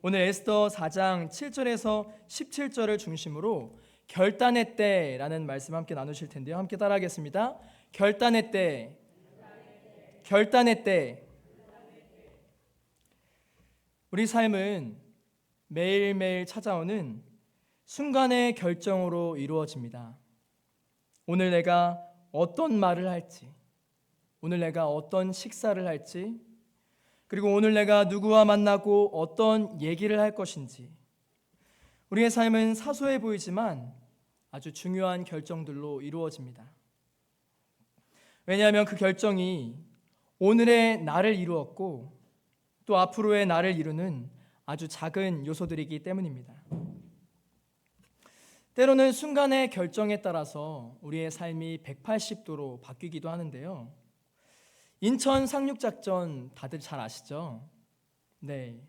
오늘 에스더 4장 7절에서 17절을 중심으로 결단의 때라는 말씀 함께 나누실 텐데요. 함께 따라하겠습니다. 결단의 때, 결단의 때. 우리 삶은 매일매일 찾아오는 순간의 결정으로 이루어집니다. 오늘 내가 어떤 말을 할지, 오늘 내가 어떤 식사를 할지, 그리고 오늘 내가 누구와 만나고 어떤 얘기를 할 것인지, 우리의 삶은 사소해 보이지만 아주 중요한 결정들로 이루어집니다. 왜냐하면 그 결정이 오늘의 나를 이루었고 또 앞으로의 나를 이루는 아주 작은 요소들이기 때문입니다. 때로는 순간의 결정에 따라서 우리의 삶이 180도로 바뀌기도 하는데요. 인천 상륙작전 다들 잘 아시죠? 네.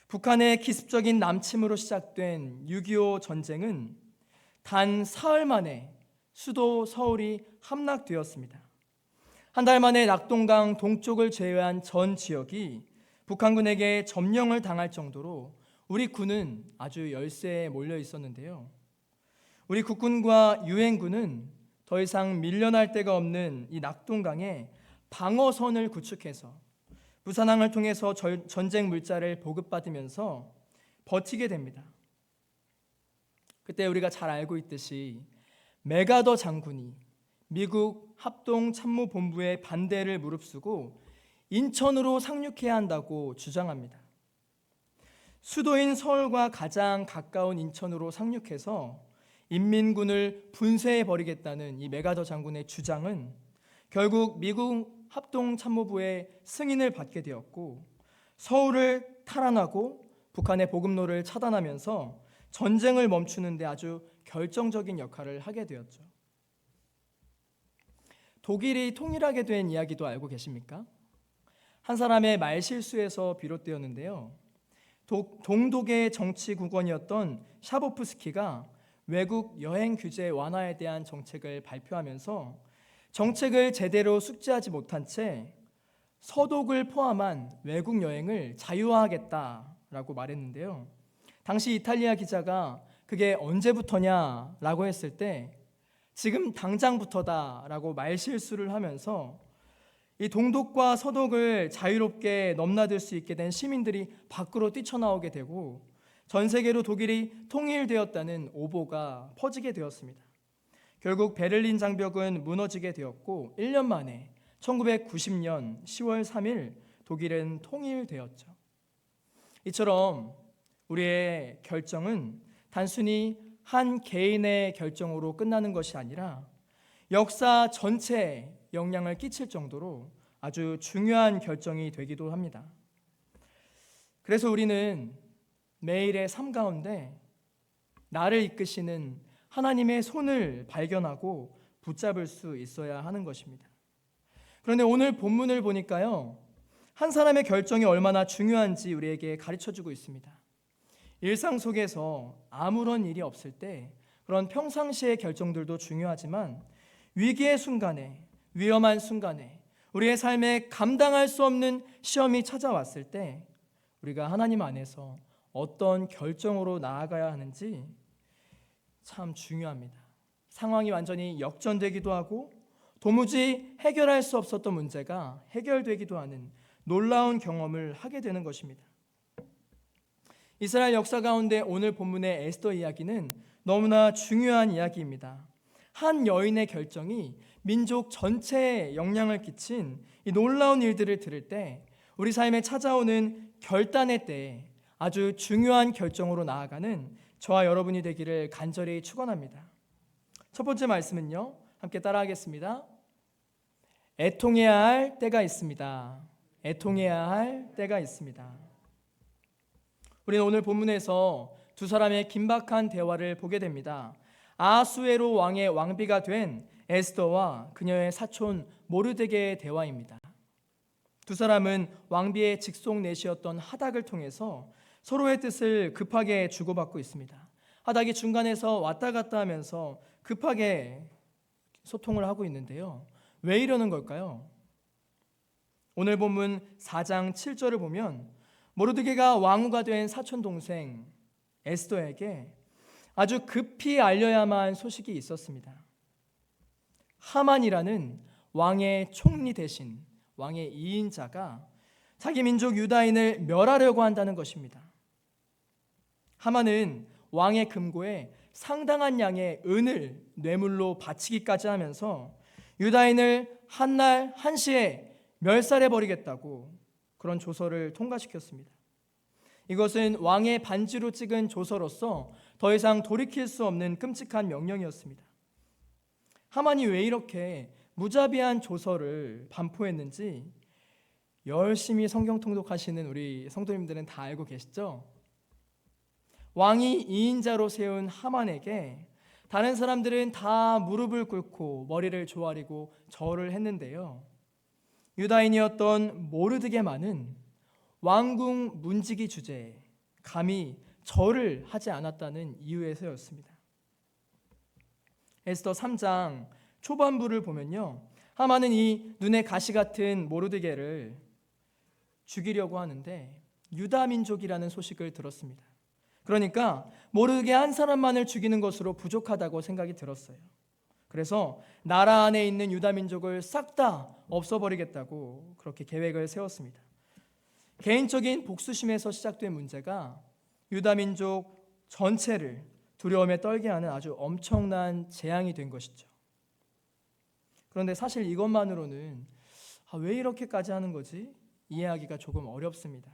북한의 기습적인 남침으로 시작된 6.25 전쟁은 단 사흘 만에 수도 서울이 함락되었습니다. 한 달 만에 낙동강 동쪽을 제외한 전 지역이 북한군에게 점령을 당할 정도로 우리 군은 아주 열세에 몰려 있었는데요. 우리 국군과 유엔군은 더 이상 밀려날 데가 없는 이 낙동강에 방어선을 구축해서 부산항을 통해서 전쟁 물자를 보급받으면서 버티게 됩니다. 그때 우리가 잘 알고 있듯이 맥아더 장군이 미국 합동참모본부의 반대를 무릅쓰고 인천으로 상륙해야 한다고 주장합니다. 수도인 서울과 가장 가까운 인천으로 상륙해서 인민군을 분쇄해버리겠다는 이 맥아더 장군의 주장은 결국 미국 합동참모부의 승인을 받게 되었고 서울을 탈환하고 북한의 보급로를 차단하면서 전쟁을 멈추는 데 아주 결정적인 역할을 하게 되었죠. 독일이 통일하게 된 이야기도 알고 계십니까? 한 사람의 말실수에서 비롯되었는데요. 동독의 정치 국원이었던 샤보프스키가 외국 여행 규제 완화에 대한 정책을 발표하면서 정책을 제대로 숙지하지 못한 채 서독을 포함한 외국 여행을 자유화하겠다라고 말했는데요. 당시 이탈리아 기자가 그게 언제부터냐라고 했을 때 지금 당장부터다라고 말실수를 하면서 이 동독과 서독을 자유롭게 넘나들 수 있게 된 시민들이 밖으로 뛰쳐나오게 되고 전 세계로 독일이 통일되었다는 오보가 퍼지게 되었습니다. 결국 베를린 장벽은 무너지게 되었고 1년 만에 1990년 10월 3일 독일은 통일되었죠. 이처럼 우리의 결정은 단순히 한 개인의 결정으로 끝나는 것이 아니라 역사 전체에 영향을 끼칠 정도로 아주 중요한 결정이 되기도 합니다. 그래서 우리는 매일의 삶 가운데 나를 이끄시는 하나님의 손을 발견하고 붙잡을 수 있어야 하는 것입니다. 그런데 오늘 본문을 보니까요, 한 사람의 결정이 얼마나 중요한지 우리에게 가르쳐주고 있습니다. 일상 속에서 아무런 일이 없을 때 그런 평상시의 결정들도 중요하지만 위기의 순간에, 위험한 순간에, 우리의 삶에 감당할 수 없는 시험이 찾아왔을 때 우리가 하나님 안에서 어떤 결정으로 나아가야 하는지 참 중요합니다. 상황이 완전히 역전되기도 하고 도무지 해결할 수 없었던 문제가 해결되기도 하는 놀라운 경험을 하게 되는 것입니다. 이스라엘 역사 가운데 오늘 본문의 에스더 이야기는 너무나 중요한 이야기입니다. 한 여인의 결정이 민족 전체에 영향을 끼친 이 놀라운 일들을 들을 때 우리 삶에 찾아오는 결단의 때에 아주 중요한 결정으로 나아가는 저와 여러분이 되기를 간절히 축원합니다. 첫 번째 말씀은요, 함께 따라하겠습니다. 애통해야 할 때가 있습니다. 애통해야 할 때가 있습니다. 우리는 오늘 본문에서 두 사람의 긴박한 대화를 보게 됩니다. 아하수에로 왕의 왕비가 된 에스더와 그녀의 사촌 모르드게의 대화입니다. 두 사람은 왕비의 직속내시였던 하닥을 통해서 서로의 뜻을 급하게 주고받고 있습니다. 하닥이 중간에서 왔다 갔다 하면서 급하게 소통을 하고 있는데요. 왜 이러는 걸까요? 오늘 본문 4장 7절을 보면 모르드게가 왕후가 된 사촌 동생 에스더에게 아주 급히 알려야만 할 소식이 있었습니다. 하만이라는 왕의 총리 대신 왕의 2인자가 자기 민족 유다인을 멸하려고 한다는 것입니다. 하만은 왕의 금고에 상당한 양의 은을 뇌물로 바치기까지 하면서 유다인을 한날 한시에 멸살해 버리겠다고 그런 조서를 통과시켰습니다. 이것은 왕의 반지로 찍은 조서로서 더 이상 돌이킬 수 없는 끔찍한 명령이었습니다. 하만이 왜 이렇게 무자비한 조서를 반포했는지 열심히 성경 통독하시는 우리 성도님들은 다 알고 계시죠? 왕이 2인자로 세운 하만에게 다른 사람들은 다 무릎을 꿇고 머리를 조아리고 절을 했는데요, 유다인이었던 모르드게만은 왕궁 문지기 주제에 감히 절을 하지 않았다는 이유에서였습니다. 에스더 3장 초반부를 보면요, 하만은 이 눈에 가시 같은 모르드게를 죽이려고 하는데 유다 민족이라는 소식을 들었습니다. 그러니까 모르드게 한 사람만을 죽이는 것으로 부족하다고 생각이 들었어요. 그래서 나라 안에 있는 유다 민족을 싹 다 없애버리겠다고 그렇게 계획을 세웠습니다. 개인적인 복수심에서 시작된 문제가 유다 민족 전체를 두려움에 떨게 하는 아주 엄청난 재앙이 된 것이죠. 그런데 사실 이것만으로는 왜 이렇게까지 하는 거지? 이해하기가 조금 어렵습니다.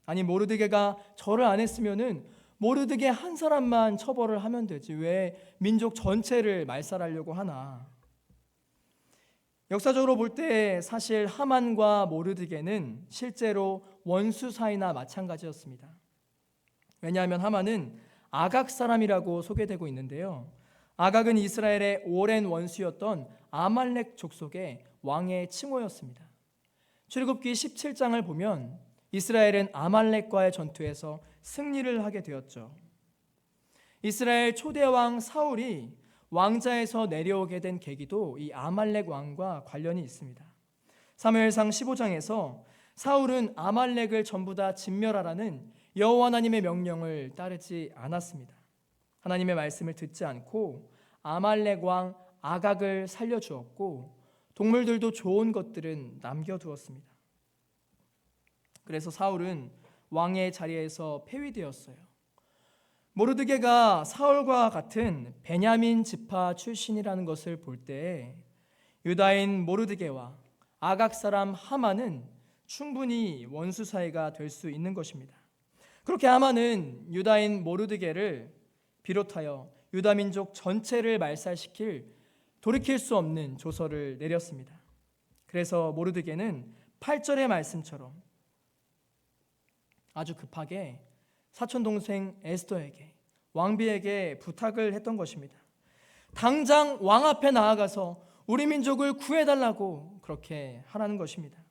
아니, 모르드게가 절을 안 했으면은 모르드게 한 사람만 처벌을 하면 되지 왜 민족 전체를 말살하려고 하나? 역사적으로 볼 때 사실 하만과 모르드게는 실제로 원수 사이나 마찬가지였습니다. 왜냐하면 하만은 아각 사람이라고 소개되고 있는데요, 아각은 이스라엘의 오랜 원수였던 아말렉 족속의 왕의 칭호였습니다. 출애굽기 17장을 보면 이스라엘은 아말렉과의 전투에서 승리를 하게 되었죠. 이스라엘 초대왕 사울이 왕자에서 내려오게 된 계기도 이 아말렉 왕과 관련이 있습니다. 사무엘상 15장에서 사울은 아말렉을 전부 다 진멸하라는 여호와 하나님의 명령을 따르지 않았습니다. 하나님의 말씀을 듣지 않고 아말렉 왕 아각을 살려주었고 동물들도 좋은 것들은 남겨두었습니다. 그래서 사울은 왕의 자리에서 폐위되었어요. 모르드게가 사울과 같은 베냐민 지파 출신이라는 것을 볼 때 유다인 모르드게와 아각 사람 하만은 충분히 원수 사이가 될 수 있는 것입니다. 그렇게 하만은 유다인 모르드게를 비롯하여 유다 민족 전체를 말살시킬 돌이킬 수 없는 조서를 내렸습니다. 그래서 모르드게는 8절의 말씀처럼 아주 급하게 사촌 동생 에스더에게, 왕비에게 부탁을 했던 것입니다. 당장 왕 앞에 나아가서 우리 민족을 구해달라고 그렇게 하라는 것입니다.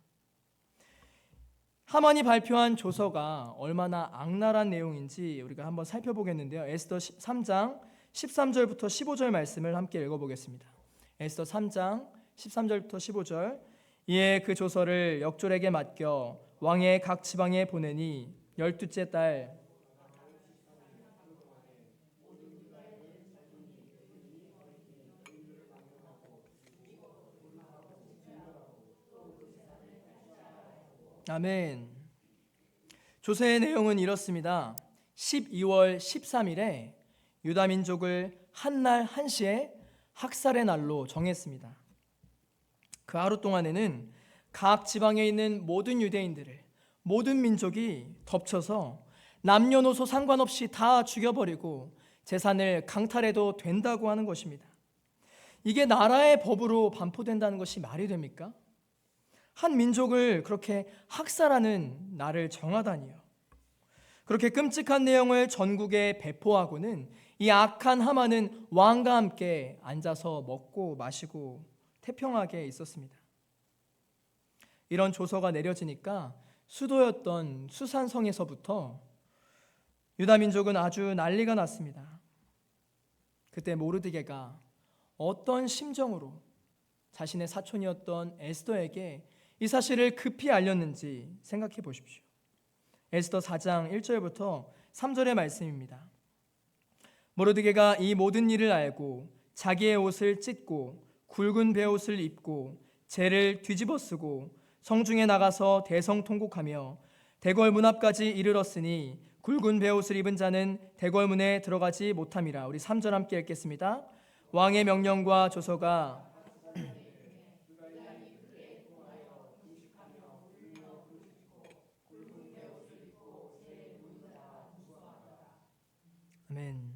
하만이 발표한 조서가 얼마나 악랄한 내용인지 우리가 한번 살펴보겠는데요, 에스더 3장 13절부터 15절 말씀을 함께 읽어보겠습니다. 에스더 3장 13절부터 15절. 이에 그 조서를 역졸에게 맡겨 왕의 각 지방에 보내니 12째 달 아멘. 조서의 내용은 이렇습니다. 12월 13일에 유다 민족을 한날 한시에 학살의 날로 정했습니다. 그 하루 동안에는 각 지방에 있는 모든 유대인들을, 모든 민족이 덮쳐서 남녀노소 상관없이 다 죽여버리고 재산을 강탈해도 된다고 하는 것입니다. 이게 나라의 법으로 반포된다는 것이 말이 됩니까? 한 민족을 그렇게 학살하는 날을 정하다니요. 그렇게 끔찍한 내용을 전국에 배포하고는 이 악한 하만은 왕과 함께 앉아서 먹고 마시고 태평하게 있었습니다. 이런 조서가 내려지니까 수도였던 수산성에서부터 유다 민족은 아주 난리가 났습니다. 그때 모르드게가 어떤 심정으로 자신의 사촌이었던 에스더에게 이 사실을 급히 알렸는지 생각해 보십시오. 에스더 4장 1절부터 3절의 말씀입니다. 모르드게가 이 모든 일을 알고 자기의 옷을 찢고 굵은 베옷을 입고 재를 뒤집어 쓰고 성중에 나가서 대성통곡하며 대궐 문 앞까지 이르렀으니 굵은 베옷을 입은 자는 대궐 문에 들어가지 못함이라. 우리 3절 함께 읽겠습니다. 왕의 명령과 조서가 아멘.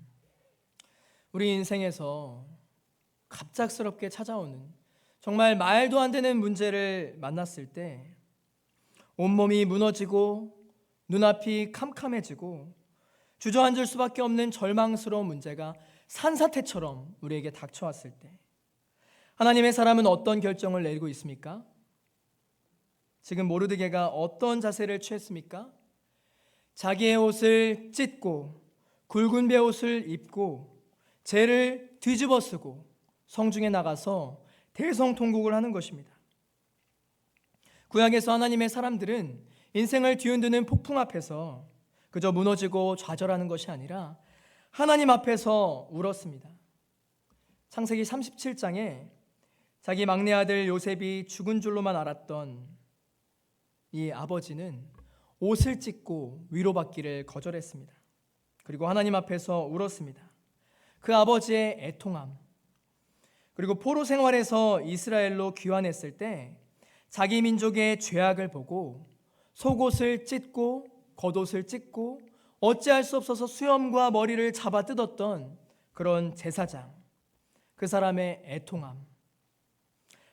우리 인생에서 갑작스럽게 찾아오는 정말 말도 안 되는 문제를 만났을 때 온몸이 무너지고 눈앞이 캄캄해지고 주저앉을 수밖에 없는 절망스러운 문제가 산사태처럼 우리에게 닥쳐왔을 때 하나님의 사람은 어떤 결정을 내리고 있습니까? 지금 모르드게가 어떤 자세를 취했습니까? 자기의 옷을 찢고 굵은 베옷을 입고 재를 뒤집어 쓰고 성중에 나가서 대성통곡을 하는 것입니다. 구약에서 하나님의 사람들은 인생을 뒤흔드는 폭풍 앞에서 그저 무너지고 좌절하는 것이 아니라 하나님 앞에서 울었습니다. 창세기 37장에 자기 막내 아들 요셉이 죽은 줄로만 알았던 이 아버지는 옷을 찢고 위로받기를 거절했습니다. 그리고 하나님 앞에서 울었습니다. 그 아버지의 애통함, 그리고 포로 생활에서 이스라엘로 귀환했을 때 자기 민족의 죄악을 보고 속옷을 찢고 겉옷을 찢고 어찌할 수 없어서 수염과 머리를 잡아 뜯었던 그런 제사장, 그 사람의 애통함,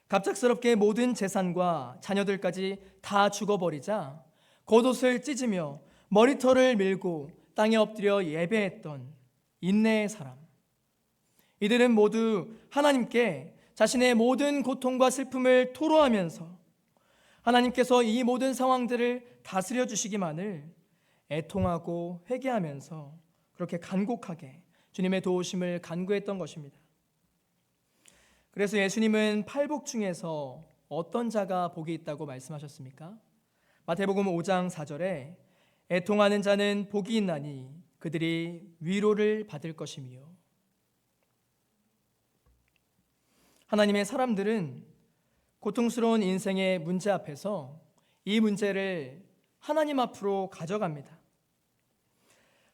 갑작스럽게 모든 재산과 자녀들까지 다 죽어버리자 겉옷을 찢으며 머리털을 밀고 땅에 엎드려 예배했던 인내의 사람, 이들은 모두 하나님께 자신의 모든 고통과 슬픔을 토로하면서 하나님께서 이 모든 상황들을 다스려 주시기만을 애통하고 회개하면서 그렇게 간곡하게 주님의 도우심을 간구했던 것입니다. 그래서 예수님은 팔복 중에서 어떤 자가 복이 있다고 말씀하셨습니까? 마태복음 5장 4절에 애통하는 자는 복이 있나니 그들이 위로를 받을 것이며. 하나님의 사람들은 고통스러운 인생의 문제 앞에서 이 문제를 하나님 앞으로 가져갑니다.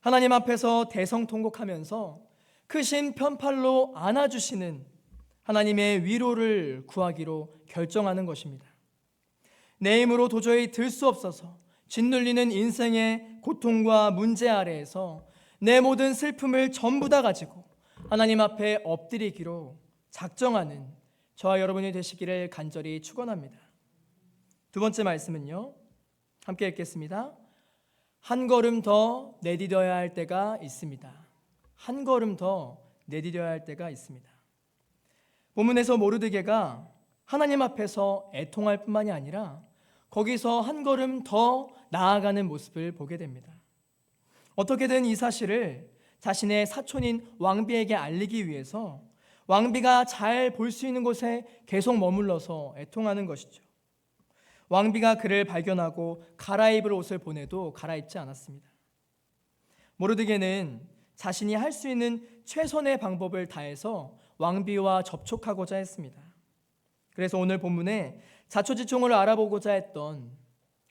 하나님 앞에서 대성통곡하면서 크신 편팔로 안아주시는 하나님의 위로를 구하기로 결정하는 것입니다. 내 힘으로 도저히 들 수 없어서 짓눌리는 인생의 고통과 문제 아래에서 내 모든 슬픔을 전부 다 가지고 하나님 앞에 엎드리기로 작정하는 저와 여러분이 되시기를 간절히 축원합니다. 두 번째 말씀은요, 함께 읽겠습니다. 한 걸음 더 내디뎌야 할 때가 있습니다. 한 걸음 더 내디뎌야 할 때가 있습니다. 본문에서 모르드게가 하나님 앞에서 애통할 뿐만이 아니라 거기서 한 걸음 더 나아가는 모습을 보게 됩니다. 어떻게든 이 사실을 자신의 사촌인 왕비에게 알리기 위해서 왕비가 잘 볼 수 있는 곳에 계속 머물러서 애통하는 것이죠. 왕비가 그를 발견하고 갈아입을 옷을 보내도 갈아입지 않았습니다. 모르드게는 자신이 할 수 있는 최선의 방법을 다해서 왕비와 접촉하고자 했습니다. 그래서 오늘 본문에 자초지종을 알아보고자 했던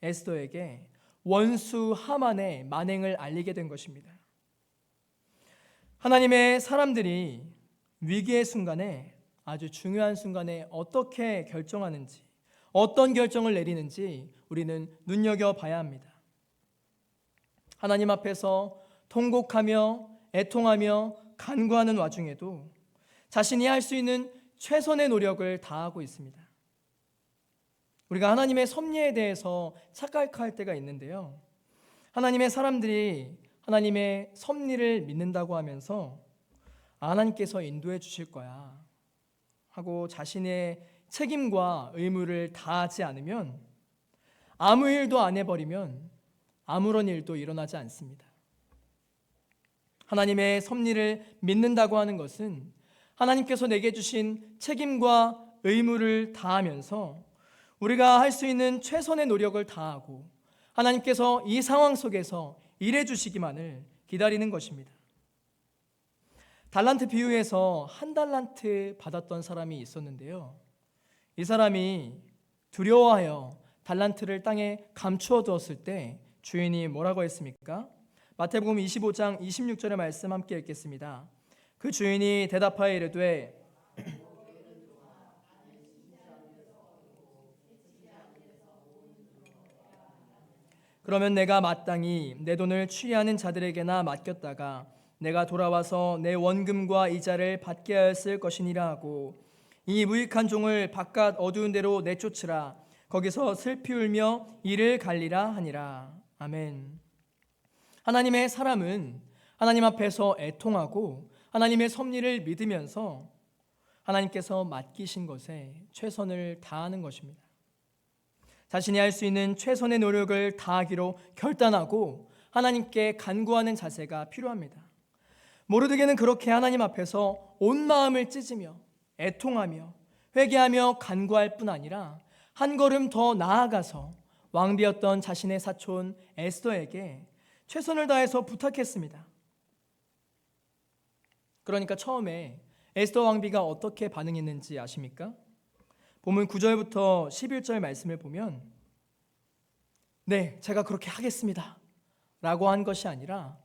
에스더에게 원수 하만의 만행을 알리게 된 것입니다. 하나님의 사람들이 위기의 순간에, 아주 중요한 순간에 어떻게 결정하는지, 어떤 결정을 내리는지 우리는 눈여겨봐야 합니다. 하나님 앞에서 통곡하며 애통하며 간구하는 와중에도 자신이 할 수 있는 최선의 노력을 다하고 있습니다. 우리가 하나님의 섭리에 대해서 착각할 때가 있는데요, 하나님의 사람들이 하나님의 섭리를 믿는다고 하면서 하나님께서 인도해 주실 거야 하고 자신의 책임과 의무를 다하지 않으면, 아무 일도 안 해버리면 아무런 일도 일어나지 않습니다. 하나님의 섭리를 믿는다고 하는 것은 하나님께서 내게 주신 책임과 의무를 다하면서 우리가 할 수 있는 최선의 노력을 다하고 하나님께서 이 상황 속에서 일해 주시기만을 기다리는 것입니다. 달란트 비유에서 한 달란트 받았던 사람이 있었는데요. 이 사람이 두려워하여 달란트를 땅에 감추어 두었을 때 주인이 뭐라고 했습니까? 마태복음 25장 26절의 말씀 함께 읽겠습니다. 그 주인이 대답하여 이르되 그러면 내가 마땅히 내 돈을 취하는 자들에게나 맡겼다가 내가 돌아와서 내 원금과 이자를 받게 하였을 것이니라 하고 이 무익한 종을 바깥 어두운 데로 내쫓으라. 거기서 슬피 울며 이를 갈리라 하니라. 아멘. 하나님의 사람은 하나님 앞에서 애통하고 하나님의 섭리를 믿으면서 하나님께서 맡기신 것에 최선을 다하는 것입니다. 자신이 할 수 있는 최선의 노력을 다하기로 결단하고 하나님께 간구하는 자세가 필요합니다. 모르드게는 그렇게 하나님 앞에서 온 마음을 찢으며 애통하며 회개하며 간구할 뿐 아니라 한 걸음 더 나아가서 왕비였던 자신의 사촌 에스더에게 최선을 다해서 부탁했습니다. 그러니까 처음에 에스더 왕비가 어떻게 반응했는지 아십니까? 본문 9절부터 11절 말씀을 보면 네, 제가 그렇게 하겠습니다 라고 한 것이 아니라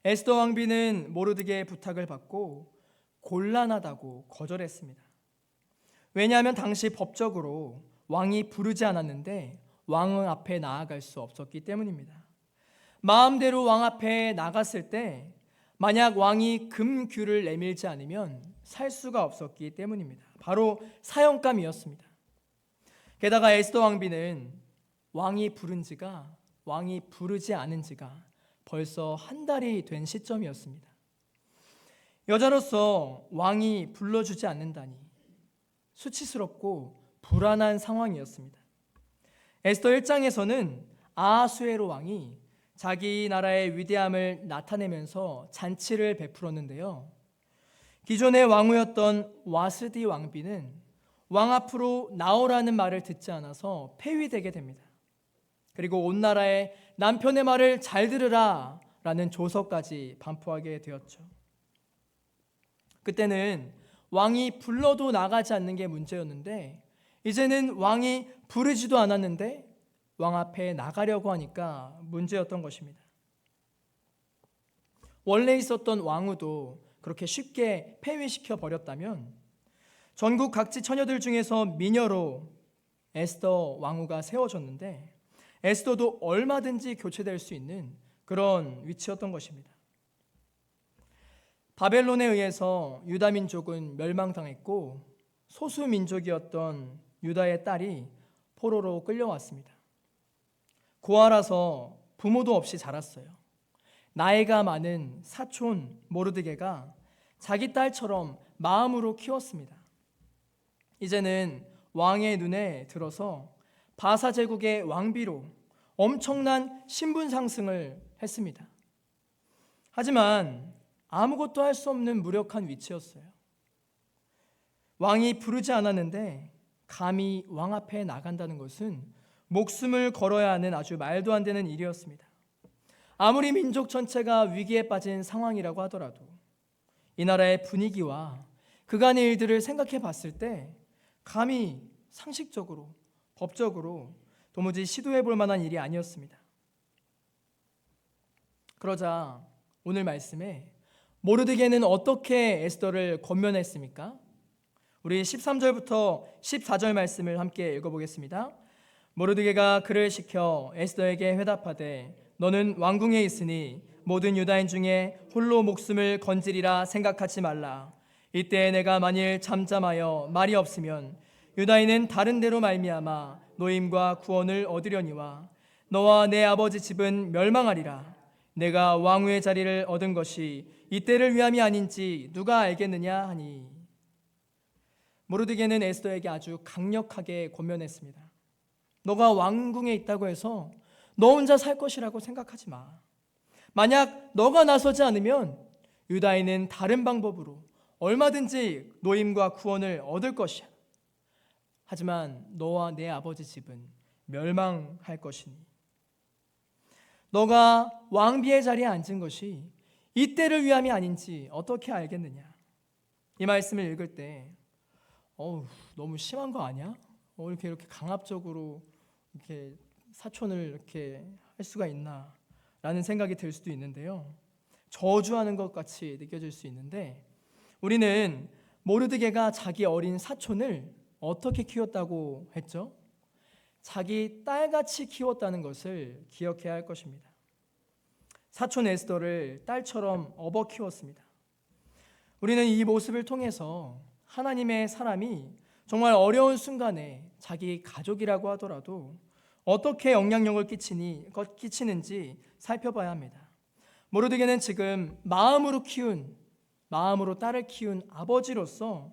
에스더 왕비는 모르드게의 부탁을 받고 곤란하다고 거절했습니다. 왜냐하면 당시 법적으로 왕이 부르지 않았는데 왕 앞에 나아갈 수 없었기 때문입니다. 마음대로 왕 앞에 나갔을 때 만약 왕이 금규를 내밀지 않으면 살 수가 없었기 때문입니다. 바로 사형감이었습니다. 게다가 에스더 왕비는 왕이 부르지 않은 지가 벌써 한 달이 된 시점이었습니다. 여자로서 왕이 불러주지 않는다니 수치스럽고 불안한 상황이었습니다. 에스더 1장에서는 아하수에로 왕이 자기 나라의 위대함을 나타내면서 잔치를 베풀었는데요. 기존의 왕후였던 와스디 왕비는 왕 앞으로 나오라는 말을 듣지 않아서 폐위되게 됩니다. 그리고 온 나라에 남편의 말을 잘 들으라 라는 조서까지 반포하게 되었죠. 그때는 왕이 불러도 나가지 않는 게 문제였는데 이제는 왕이 부르지도 않았는데 왕 앞에 나가려고 하니까 문제였던 것입니다. 원래 있었던 왕후도 그렇게 쉽게 폐위시켜 버렸다면 전국 각지 처녀들 중에서 미녀로 에스더 왕후가 세워졌는데 에스더도 얼마든지 교체될 수 있는 그런 위치였던 것입니다. 바벨론에 의해서 유다 민족은 멸망당했고 소수 민족이었던 유다의 딸이 포로로 끌려왔습니다. 고아라서 부모도 없이 자랐어요. 나이가 많은 사촌 모르드게가 자기 딸처럼 마음으로 키웠습니다. 이제는 왕의 눈에 들어서 바사 제국의 왕비로 엄청난 신분 상승을 했습니다. 하지만 아무것도 할 수 없는 무력한 위치였어요. 왕이 부르지 않았는데 감히 왕 앞에 나간다는 것은 목숨을 걸어야 하는 아주 말도 안 되는 일이었습니다. 아무리 민족 전체가 위기에 빠진 상황이라고 하더라도 이 나라의 분위기와 그간의 일들을 생각해 봤을 때 감히 상식적으로, 법적으로 도무지 시도해 볼 만한 일이 아니었습니다. 그러자 오늘 말씀에 모르드게는 어떻게 에스더를 권면했습니까? 우리 13절부터 14절 말씀을 함께 읽어보겠습니다. 모르드게가 그를 시켜 에스더에게 회답하되 너는 왕궁에 있으니 모든 유다인 중에 홀로 목숨을 건지리라 생각하지 말라. 이때 내가 만일 잠잠하여 말이 없으면 유다인은 다른 데로 말미암아 노임과 구원을 얻으려니와 너와 내 아버지 집은 멸망하리라. 내가 왕후의 자리를 얻은 것이 이때를 위함이 아닌지 누가 알겠느냐 하니 모르드게는 에스더에게 아주 강력하게 권면했습니다. 너가 왕궁에 있다고 해서 너 혼자 살 것이라고 생각하지 마. 만약 너가 나서지 않으면 유다인은 다른 방법으로 얼마든지 노임과 구원을 얻을 것이야. 하지만 너와 내 아버지 집은 멸망할 것이니. 너가 왕비의 자리에 앉은 것이 이때를 위함이 아닌지 어떻게 알겠느냐. 이 말씀을 읽을 때 너무 심한 거 아니야? 이렇게 강압적으로 이렇게 사촌을 이렇게 할 수가 있나 라는 생각이 들 수도 있는데요. 저주하는 것 같이 느껴질 수 있는데, 우리는 모르드게가 자기 어린 사촌을 어떻게 키웠다고 했죠? 자기 딸같이 키웠다는 것을 기억해야 할 것입니다. 사촌 에스더를 딸처럼 업어 키웠습니다. 우리는 이 모습을 통해서 하나님의 사람이 정말 어려운 순간에 자기 가족이라고 하더라도 어떻게 영향력을 끼치는지 살펴봐야 합니다. 모르드게는 지금 마음으로 딸을 키운 아버지로서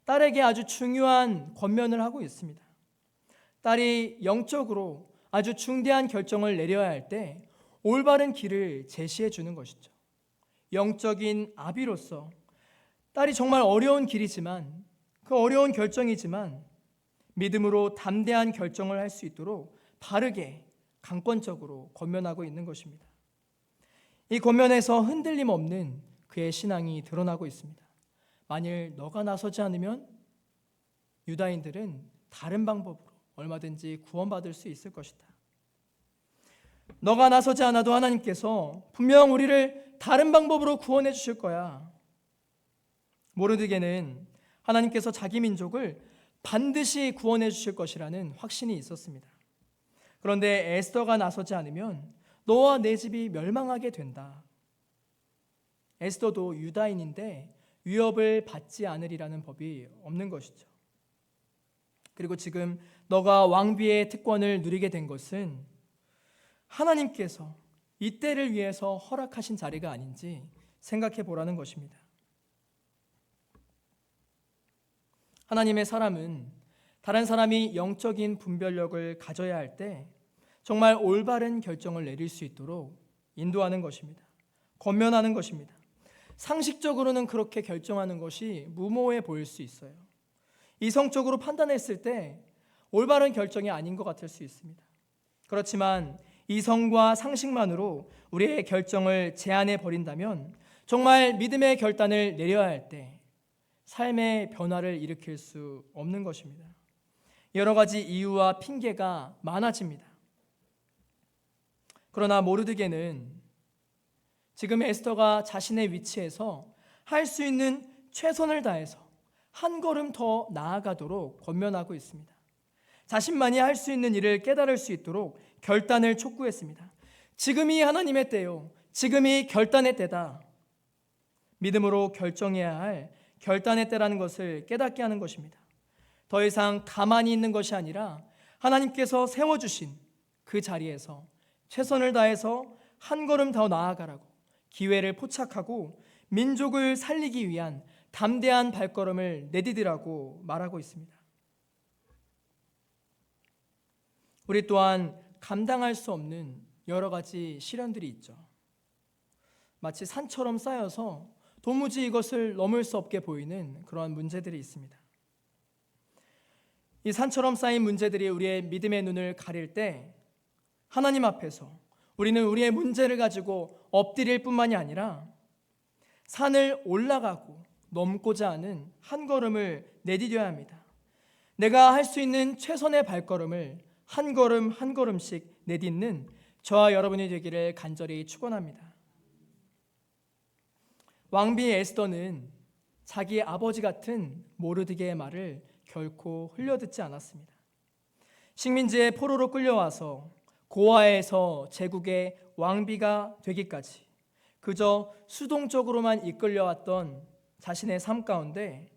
딸에게 아주 중요한 권면을 하고 있습니다. 딸이 영적으로 아주 중대한 결정을 내려야 할 때 올바른 길을 제시해 주는 것이죠. 영적인 아비로서 딸이 정말 어려운 길이지만, 그 어려운 결정이지만 믿음으로 담대한 결정을 할 수 있도록 바르게 강권적으로 권면하고 있는 것입니다. 이 권면에서 흔들림 없는 그의 신앙이 드러나고 있습니다. 만일 너가 나서지 않으면 유다인들은 다른 방법으로 얼마든지 구원받을 수 있을 것이다. 너가 나서지 않아도 하나님께서 분명 우리를 다른 방법으로 구원해 주실 거야. 모르드게는 하나님께서 자기 민족을 반드시 구원해 주실 것이라는 확신이 있었습니다. 그런데 에스더가 나서지 않으면 너와 내 집이 멸망하게 된다. 에스더도 유다인인데 위협을 받지 않으리라는 법이 없는 것이죠. 그리고 지금 너가 왕비의 특권을 누리게 된 것은 하나님께서 이때를 위해서 허락하신 자리가 아닌지 생각해 보라는 것입니다. 하나님의 사람은 다른 사람이 영적인 분별력을 가져야 할 때 정말 올바른 결정을 내릴 수 있도록 인도하는 것입니다. 권면하는 것입니다. 상식적으로는 그렇게 결정하는 것이 무모해 보일 수 있어요. 이성적으로 판단했을 때 올바른 결정이 아닌 것 같을 수 있습니다. 그렇지만 이성과 상식만으로 우리의 결정을 제한해 버린다면 정말 믿음의 결단을 내려야 할 때 삶의 변화를 일으킬 수 없는 것입니다. 여러 가지 이유와 핑계가 많아집니다. 그러나 모르드게는 지금 에스더가 자신의 위치에서 할 수 있는 최선을 다해서 한 걸음 더 나아가도록 권면하고 있습니다. 자신만이 할 수 있는 일을 깨달을 수 있도록 결단을 촉구했습니다. 지금이 하나님의 때요, 지금이 결단의 때다. 믿음으로 결정해야 할 결단의 때라는 것을 깨닫게 하는 것입니다. 더 이상 가만히 있는 것이 아니라 하나님께서 세워주신 그 자리에서 최선을 다해서 한 걸음 더 나아가라고 기회를 포착하고 민족을 살리기 위한 담대한 발걸음을 내디디라고 말하고 있습니다. 우리 또한 감당할 수 없는 여러 가지 시련들이 있죠. 마치 산처럼 쌓여서 도무지 이것을 넘을 수 없게 보이는 그러한 문제들이 있습니다. 이 산처럼 쌓인 문제들이 우리의 믿음의 눈을 가릴 때 하나님 앞에서 우리는 우리의 문제를 가지고 엎드릴 뿐만이 아니라 산을 올라가고 넘고자 하는 한 걸음을 내디뎌야 합니다. 내가 할 수 있는 최선의 발걸음을 한 걸음 한 걸음씩 내딛는 저와 여러분이 되기를 간절히 축원합니다. 왕비 에스더는 자기 아버지 같은 모르드게의 말을 결코 흘려듣지 않았습니다. 식민지의 포로로 끌려와서 고아에서 제국의 왕비가 되기까지 그저 수동적으로만 이끌려왔던 자신의 삶 가운데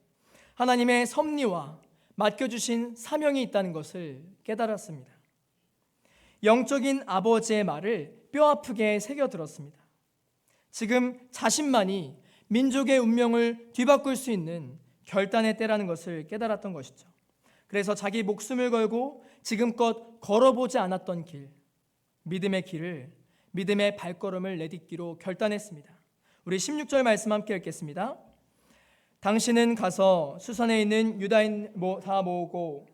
하나님의 섭리와 맡겨주신 사명이 있다는 것을 깨달았습니다. 영적인 아버지의 말을 뼈아프게 새겨들었습니다. 지금 자신만이 민족의 운명을 뒤바꿀 수 있는 결단의 때라는 것을 깨달았던 것이죠. 그래서 자기 목숨을 걸고 지금껏 걸어보지 않았던 길, 믿음의 길을, 믿음의 발걸음을 내딛기로 결단했습니다. 우리 16절 말씀 함께 읽겠습니다. 당신은 가서 수산에 있는 유다인 다 모으고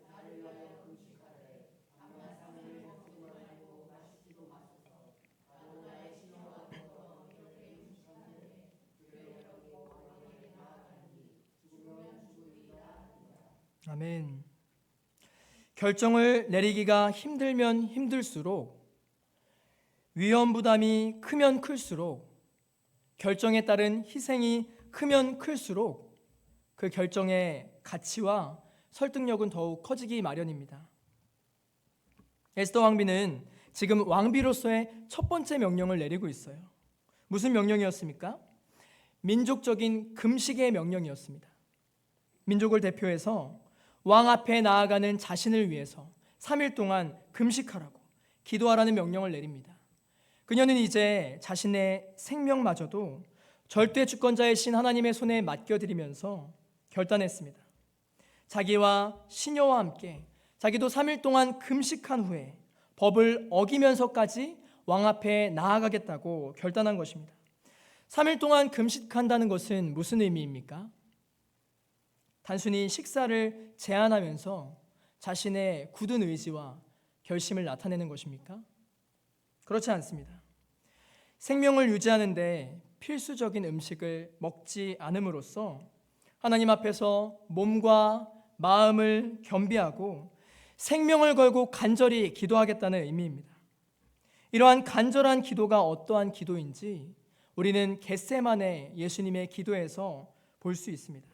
아멘. 결정을 내리기가 힘들면 힘들수록, 위험 부담이 크면 클수록, 결정에 따른 희생이 크면 클수록 그 결정의 가치와 설득력은 더욱 커지기 마련입니다. 에스더 왕비는 지금 왕비로서의 첫 번째 명령을 내리고 있어요. 무슨 명령이었습니까? 민족적인 금식의 명령이었습니다. 민족을 대표해서 왕 앞에 나아가는 자신을 위해서 3일 동안 금식하라고, 기도하라는 명령을 내립니다. 그녀는 이제 자신의 생명마저도 절대 주권자이신 하나님의 손에 맡겨드리면서 결단했습니다. 자기와 시녀와 함께 자기도 3일 동안 금식한 후에 법을 어기면서까지 왕 앞에 나아가겠다고 결단한 것입니다. 3일 동안 금식한다는 것은 무슨 의미입니까? 단순히 식사를 제한하면서 자신의 굳은 의지와 결심을 나타내는 것입니까? 그렇지 않습니다. 생명을 유지하는 데 필수적인 음식을 먹지 않음으로써 하나님 앞에서 몸과 마음을 겸비하고 생명을 걸고 간절히 기도하겠다는 의미입니다. 이러한 간절한 기도가 어떠한 기도인지 우리는 겟세마네 예수님의 기도에서 볼 수 있습니다.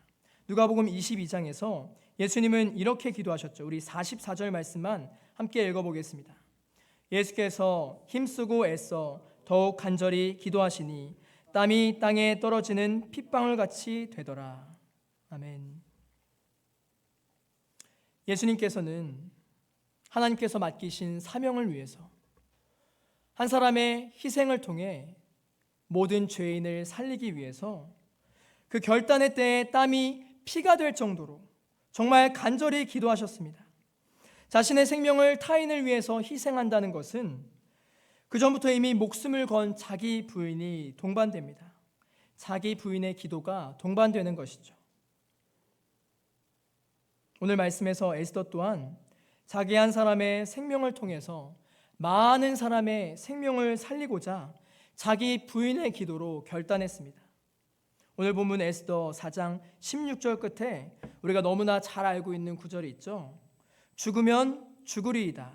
누가복음 22장에서 예수님은 이렇게 기도하셨죠. 우리 44절 말씀만 함께 읽어보겠습니다. 예수께서 힘쓰고 애써 더욱 간절히 기도하시니 땀이 땅에 떨어지는 핏방울같이 되더라. 아멘. 예수님께서는 하나님께서 맡기신 사명을 위해서 한 사람의 희생을 통해 모든 죄인을 살리기 위해서 그 결단의 때에 땀이 피가 될 정도로 정말 간절히 기도하셨습니다. 자신의 생명을 타인을 위해서 희생한다는 것은 그전부터 이미 목숨을 건 자기 부인이 동반됩니다. 자기 부인의 기도가 동반되는 것이죠. 오늘 말씀에서 에스더 또한 자기 한 사람의 생명을 통해서 많은 사람의 생명을 살리고자 자기 부인의 기도로 결단했습니다. 오늘 본문 에스더 4장 16절 끝에 우리가 너무나 잘 알고 있는 구절이 있죠. 죽으면 죽으리이다.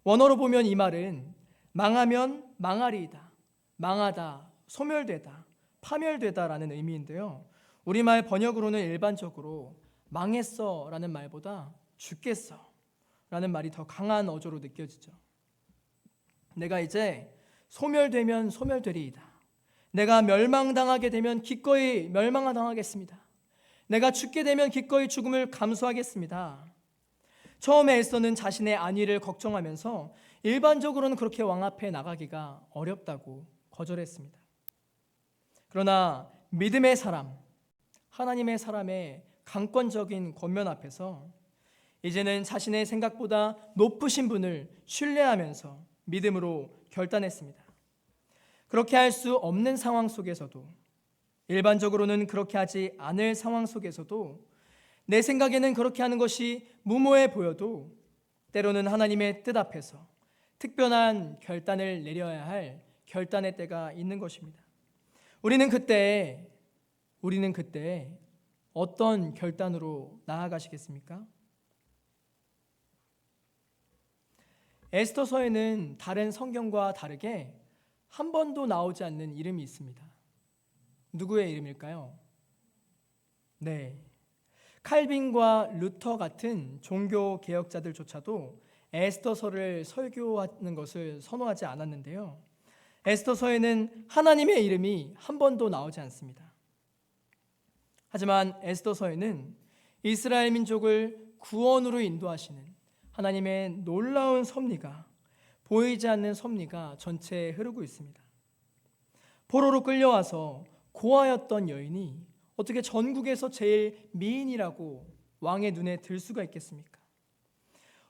원어로 보면 이 말은 망하면 망하리이다, 망하다, 소멸되다, 파멸되다라는 의미인데요. 우리말 번역으로는 일반적으로 망했어 라는 말보다 죽겠어 라는 말이 더 강한 어조로 느껴지죠. 내가 이제 소멸되면 소멸되리이다. 내가 멸망당하게 되면 기꺼이 멸망당하겠습니다. 내가 죽게 되면 기꺼이 죽음을 감수하겠습니다. 처음에 에스더는 자신의 안위를 걱정하면서 일반적으로는 그렇게 왕 앞에 나가기가 어렵다고 거절했습니다. 그러나 믿음의 사람, 하나님의 사람의 강권적인 권면 앞에서 이제는 자신의 생각보다 높으신 분을 신뢰하면서 믿음으로 결단했습니다. 그렇게 할 수 없는 상황 속에서도, 일반적으로는 그렇게 하지 않을 상황 속에서도, 내 생각에는 그렇게 하는 것이 무모해 보여도 때로는 하나님의 뜻 앞에서 특별한 결단을 내려야 할 결단의 때가 있는 것입니다. 우리는 그때 어떤 결단으로 나아가시겠습니까? 에스더서에는 다른 성경과 다르게 한 번도 나오지 않는 이름이 있습니다. 누구의 이름일까요? 네, 칼빈과 루터 같은 종교 개혁자들조차도 에스더서를 설교하는 것을 선호하지 않았는데요. 에스더서에는 하나님의 이름이 한 번도 나오지 않습니다. 하지만 에스더서에는 이스라엘 민족을 구원으로 인도하시는 하나님의 놀라운 섭리가, 보이지 않는 섭리가 전체에 흐르고 있습니다. 포로로 끌려와서 고아였던 여인이 어떻게 전국에서 제일 미인이라고 왕의 눈에 들 수가 있겠습니까?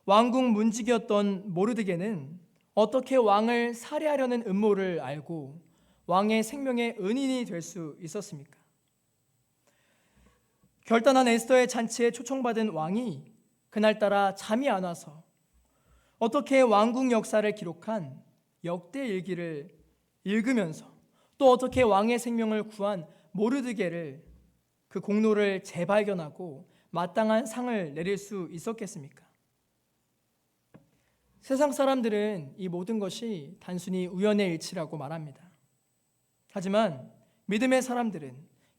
왕궁 문지기였던 모르드게는 어떻게 왕을 살해하려는 음모를 알고 왕의 생명의 은인이 될 수 있었습니까? 결단한 에스더의 잔치에 초청받은 왕이 그날따라 잠이 안 와서 어떻게 왕궁 역사를 기록한 역대 일기를 읽으면서 또 어떻게 왕의 생명을 구한 모르드게를, 그 공로를 재발견하고 마땅한 상을 내릴 수 있었겠습니까? 세상 사람들은 이 모든 것이 단순히 우연의 일치라고 말합니다. 하지만 믿음의 사람들은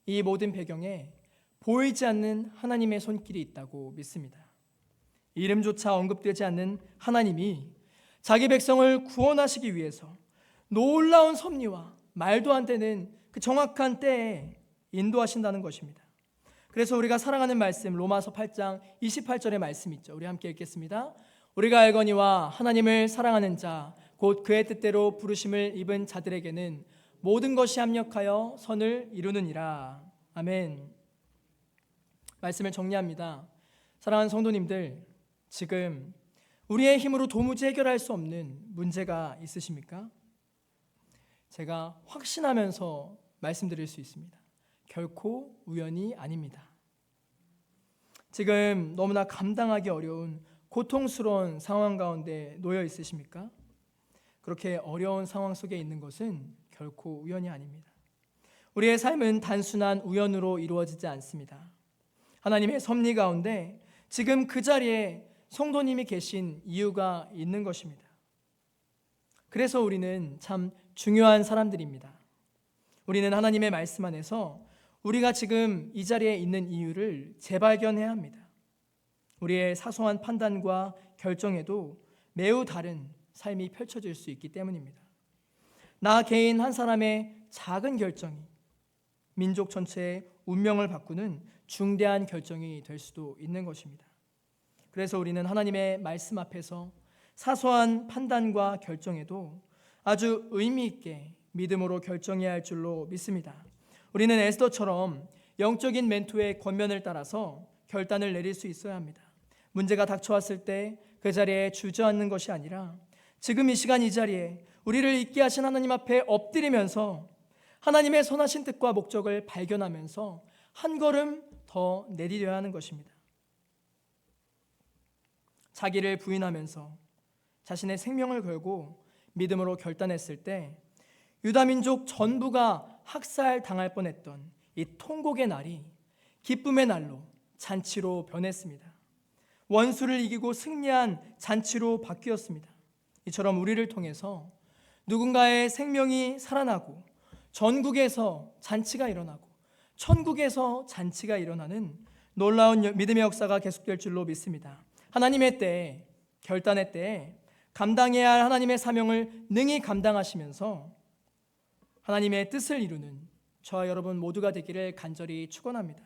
이 모든 배경에 보이지 않는 하나님의 손길이 있다고 믿습니다. 이름조차 언급되지 않는 하나님이 자기 백성을 구원하시기 위해서 놀라운 섭리와 말도 안 되는 그 정확한 때에 인도하신다는 것입니다. 그래서 우리가 사랑하는 말씀 로마서 8장 28절의 말씀 있죠. 우리 함께 읽겠습니다. 우리가 알거니와 하나님을 사랑하는 자 곧 그의 뜻대로 부르심을 입은 자들에게는 모든 것이 합력하여 선을 이루느니라. 아멘. 말씀을 정리합니다. 사랑하는 성도님들, 지금 우리의 힘으로 도무지 해결할 수 없는 문제가 있으십니까? 제가 확신하면서 말씀드릴 수 있습니다. 결코 우연이 아닙니다. 지금 너무나 감당하기 어려운 고통스러운 상황 가운데 놓여 있으십니까? 그렇게 어려운 상황 속에 있는 것은 결코 우연이 아닙니다. 우리의 삶은 단순한 우연으로 이루어지지 않습니다. 하나님의 섭리 가운데 지금 그 자리에 성도님이 계신 이유가 있는 것입니다. 그래서 우리는 참 중요한 사람들입니다. 우리는 하나님의 말씀 안에서 우리가 지금 이 자리에 있는 이유를 재발견해야 합니다. 우리의 사소한 판단과 결정에도 매우 다른 삶이 펼쳐질 수 있기 때문입니다. 나 개인 한 사람의 작은 결정이 민족 전체의 운명을 바꾸는 중대한 결정이 될 수도 있는 것입니다. 그래서 우리는 하나님의 말씀 앞에서 사소한 판단과 결정에도 아주 의미 있게 믿음으로 결정해야 할 줄로 믿습니다. 우리는 에스더처럼 영적인 멘토의 권면을 따라서 결단을 내릴 수 있어야 합니다. 문제가 닥쳐왔을 때 그 자리에 주저앉는 것이 아니라 지금 이 시간 이 자리에 우리를 있게 하신 하나님 앞에 엎드리면서 하나님의 선하신 뜻과 목적을 발견하면서 한 걸음 더 내디뎌야 하는 것입니다. 자기를 부인하면서 자신의 생명을 걸고 믿음으로 결단했을 때 유다 민족 전부가 학살당할 뻔했던 이 통곡의 날이 기쁨의 날로 잔치로 변했습니다. 원수를 이기고 승리한 잔치로 바뀌었습니다. 이처럼 우리를 통해서 누군가의 생명이 살아나고 전국에서 잔치가 일어나고 천국에서 잔치가 일어나는 놀라운 믿음의 역사가 계속될 줄로 믿습니다. 하나님의 때에, 결단의 때에 감당해야 할 하나님의 사명을 능히 감당하시면서 하나님의 뜻을 이루는 저와 여러분 모두가 되기를 간절히 축원합니다.